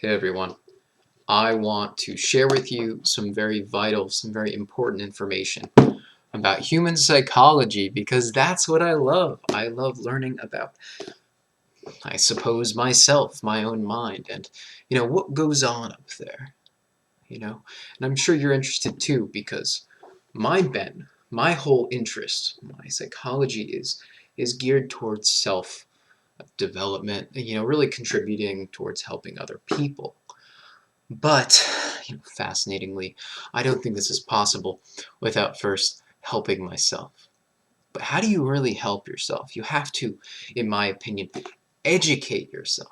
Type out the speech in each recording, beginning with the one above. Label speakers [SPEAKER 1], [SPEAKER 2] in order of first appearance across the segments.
[SPEAKER 1] Hey everyone, I want to share with you some very vital, some very important information about human psychology because that's what I love. I love learning about, I suppose, myself, my own mind, and what goes on up there, And I'm sure you're interested too because my bent, my whole interest, my psychology is geared towards self development, really contributing towards helping other people. But, fascinatingly, I don't think this is possible without first helping myself. But how do you really help yourself? You have to, in my opinion, educate yourself,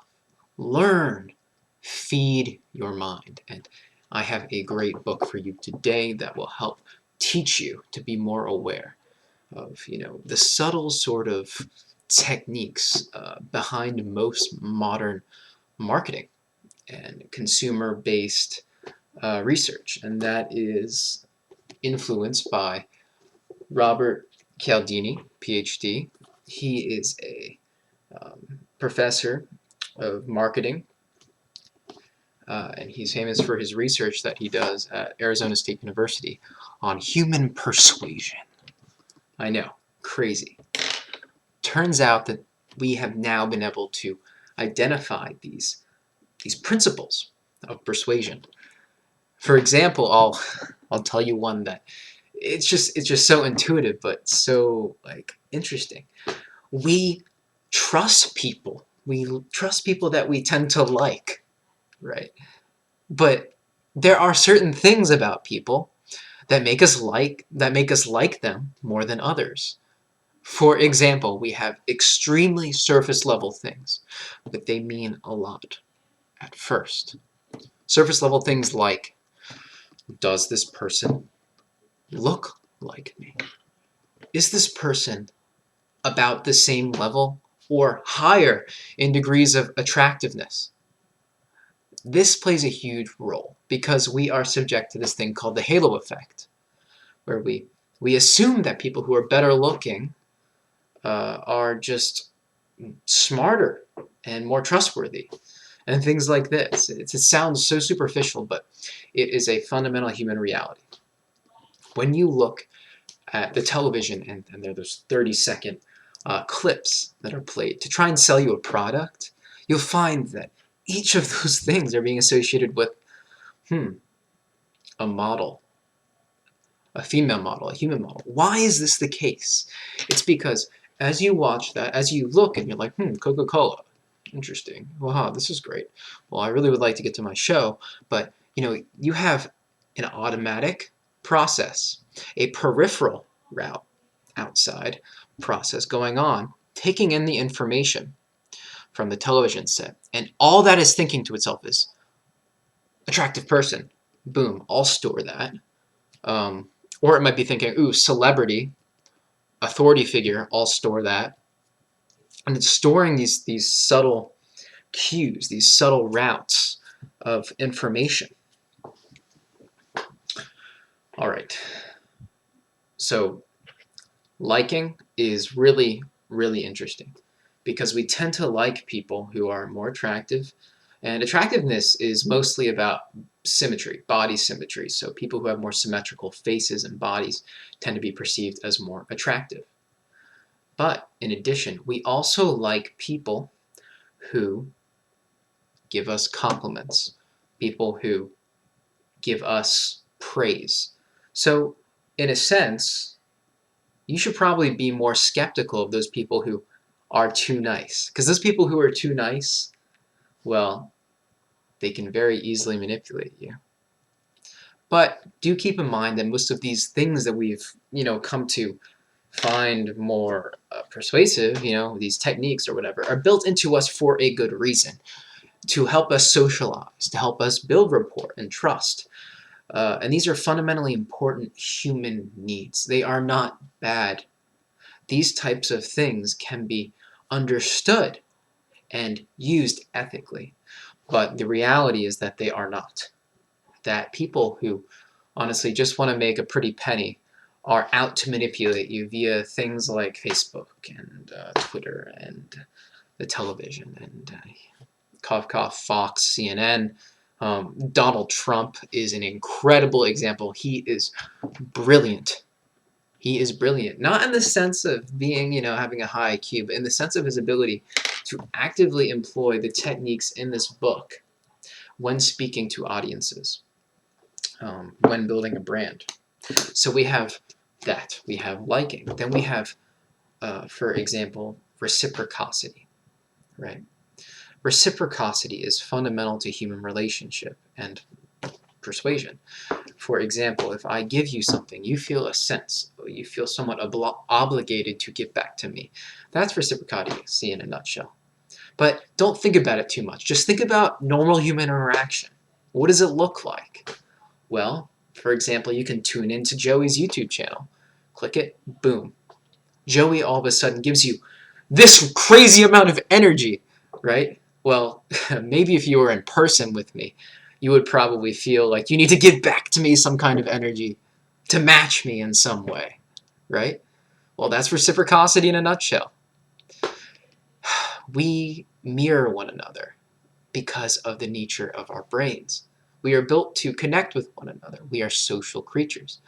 [SPEAKER 1] learn, feed your mind. And I have a great book for you today that will help teach you to be more aware of, the subtle sort of techniques behind most modern marketing and consumer-based research, and that is influenced by Robert Cialdini, PhD. He is a professor of marketing, and he's famous for his research that he does at Arizona State University on human persuasion. I know, crazy. Turns out that we have now been able to identify these principles of persuasion. For example, I'll tell you one that it's just so intuitive but so interesting. We trust people. We trust people that we tend to like, right? But there are certain things about people that make us like them more than others. For example, we have extremely surface level things, but they mean a lot at first. Surface level things like, does this person look like me? Is this person about the same level or higher in degrees of attractiveness? This plays a huge role because we are subject to this thing called the halo effect, where we assume that people who are better looking are just smarter and more trustworthy and things like this. It sounds so superficial, but it is a fundamental human reality. When you look at the television and there are those 30-second clips that are played to try and sell you a product, you'll find that each of those things are being associated with a model, a female model, a human model. Why is this the case? It's because as you watch that, as you look and you're like, Coca-Cola, interesting. Wow, this is great. Well, I really would like to get to my show, but you have an automatic process, a peripheral route outside process going on, taking in the information from the television set, and all that is thinking to itself is, attractive person, boom, I'll store that. Or it might be thinking, ooh, celebrity, authority figure, I'll store that. And it's storing these subtle cues, these subtle routes of information. All right. So liking is really, really interesting because we tend to like people who are more attractive, and attractiveness is mostly about symmetry, body symmetry. So people who have more symmetrical faces and bodies tend to be perceived as more attractive. But in addition, we also like people who give us compliments, people who give us praise. So in a sense, you should probably be more skeptical of those people who are too nice. Because those people who are too nice, well, they can very easily manipulate you. But do keep in mind that most of these things that we've, come to find more persuasive, these techniques or whatever, are built into us for a good reason. To help us socialize, to help us build rapport and trust. And these are fundamentally important human needs. They are not bad. These types of things can be understood and used ethically. But the reality is that they are not. That people who honestly just want to make a pretty penny are out to manipulate you via things like Facebook and Twitter and the television and Cough, cough, Fox, CNN. Donald Trump is an incredible example. He is brilliant. He is brilliant, not in the sense of being, having a high IQ, but in the sense of his ability to actively employ the techniques in this book when speaking to audiences, when building a brand. So we have that. We have liking. Then we have, for example, reciprocity, right? Reciprocity is fundamental to human relationship and persuasion. For example, if I give you something, you feel a sense, you feel somewhat obligated to give back to me. That's reciprocity in a nutshell. But don't think about it too much. Just think about normal human interaction. What does it look like? Well, for example, you can tune into Joey's YouTube channel. Click it, boom. Joey all of a sudden gives you this crazy amount of energy, right? Well, maybe if you were in person with me, you would probably feel like you need to give back to me some kind of energy to match me in some way, right? Well, that's reciprocity in a nutshell. We mirror one another because of the nature of our brains. We are built to connect with one another. We are social creatures.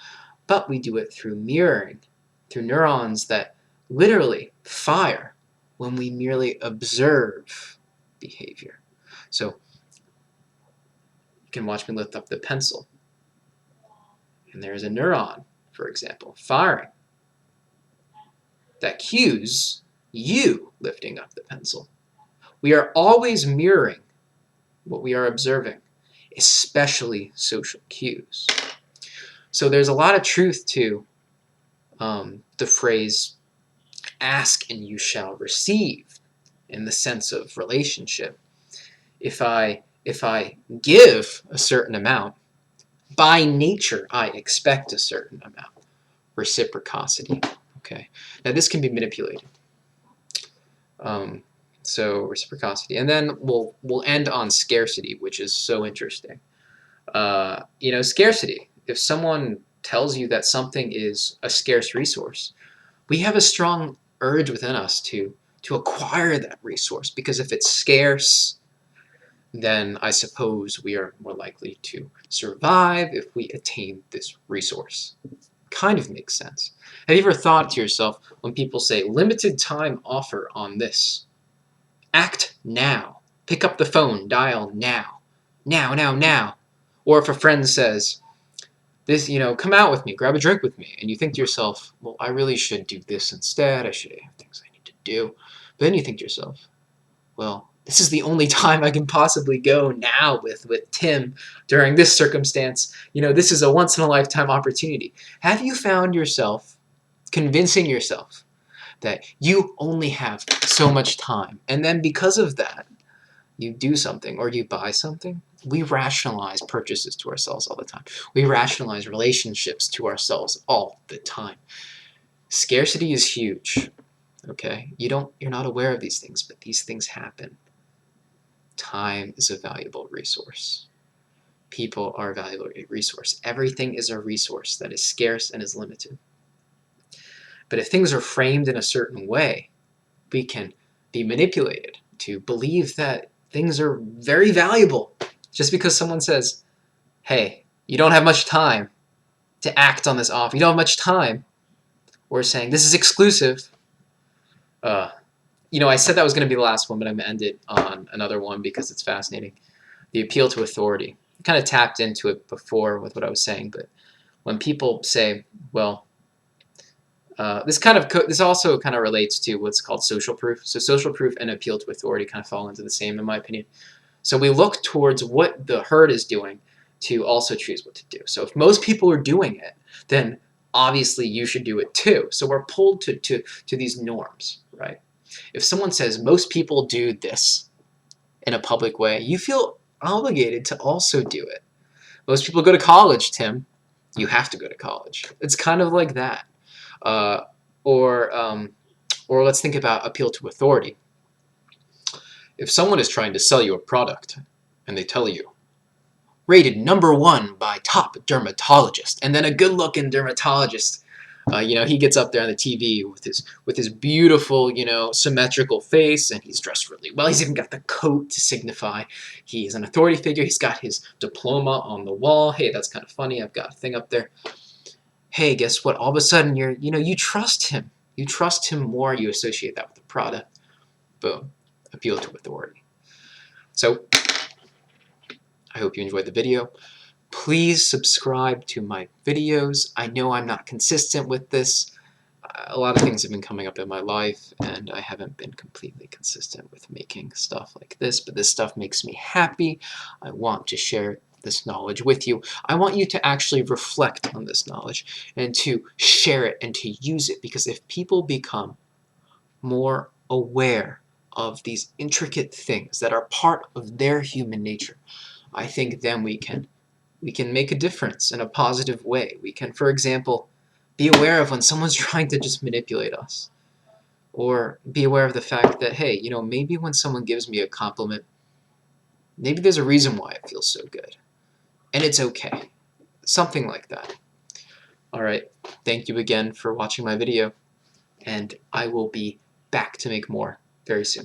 [SPEAKER 1] But we do it through mirroring, through neurons that literally fire when we merely observe behavior. So you can watch me lift up the pencil. And there's a neuron, for example, firing that cues you lifting up the pencil. We are always mirroring what we are observing, especially social cues. So there's a lot of truth to the phrase, ask and you shall receive, in the sense of relationship. If I give a certain amount, by nature I expect a certain amount. Reciprocity. Okay. Now this can be manipulated. So reciprocity, and then we'll end on scarcity, which is so interesting. Scarcity. If someone tells you that something is a scarce resource, we have a strong urge within us to acquire that resource, because if it's scarce, then I suppose we are more likely to survive if we attain this resource. Kind of makes sense. Have you ever thought to yourself, when people say limited time offer on this, act now, pick up the phone, dial now, now. Or if a friend says, this, come out with me, grab a drink with me, and you think to yourself, well, I really should do this instead, I should have things I need to do. But then you think to yourself, well, this is the only time I can possibly go now with Tim during this circumstance. This is a once-in-a-lifetime opportunity. Have you found yourself convincing yourself that you only have so much time, and then because of that, you do something or you buy something? We rationalize purchases to ourselves all the time. We rationalize relationships to ourselves all the time. Scarcity is huge. Okay? You're not aware of these things, but these things happen. Time is a valuable resource. People are a valuable resource. Everything is a resource that is scarce and is limited. But if things are framed in a certain way, we can be manipulated to believe that things are very valuable just because someone says, hey, you don't have much time to act on this offer. You don't have much time. Or saying, this is exclusive. I said that was going to be the last one, but I'm going to end it on another one because it's fascinating. The appeal to authority. I kind of tapped into it before with what I was saying, but when people say, well, this also kind of relates to what's called social proof. So social proof and appeal to authority kind of fall into the same, in my opinion. So we look towards what the herd is doing to also choose what to do. So if most people are doing it, then obviously you should do it too. So we're pulled to these norms, right? If someone says most people do this in a public way, you feel obligated to also do it. Most people go to college, Tim. You have to go to college. It's kind of like that. Or let's think about appeal to authority. If someone is trying to sell you a product and they tell you, rated #1 by top dermatologist, and then a good-looking dermatologist He gets up there on the TV with his beautiful, symmetrical face, and he's dressed really well. He's even got the coat to signify he is an authority figure. He's got his diploma on the wall. Hey, that's kind of funny. I've got a thing up there. Hey, guess what? All of a sudden, you trust him. You trust him more. You associate that with the product. Boom. Appeal to authority. So, I hope you enjoyed the video. Please subscribe to my videos. I know I'm not consistent with this. A lot of things have been coming up in my life, and I haven't been completely consistent with making stuff like this, but this stuff makes me happy. I want to share this knowledge with you. I want you to actually reflect on this knowledge and to share it and to use it, because if people become more aware of these intricate things that are part of their human nature, I think then we can make a difference in a positive way. We can, for example, be aware of when someone's trying to just manipulate us. Or be aware of the fact that, hey, maybe when someone gives me a compliment, maybe there's a reason why it feels so good. And it's okay. Something like that. Alright, thank you again for watching my video, and I will be back to make more very soon.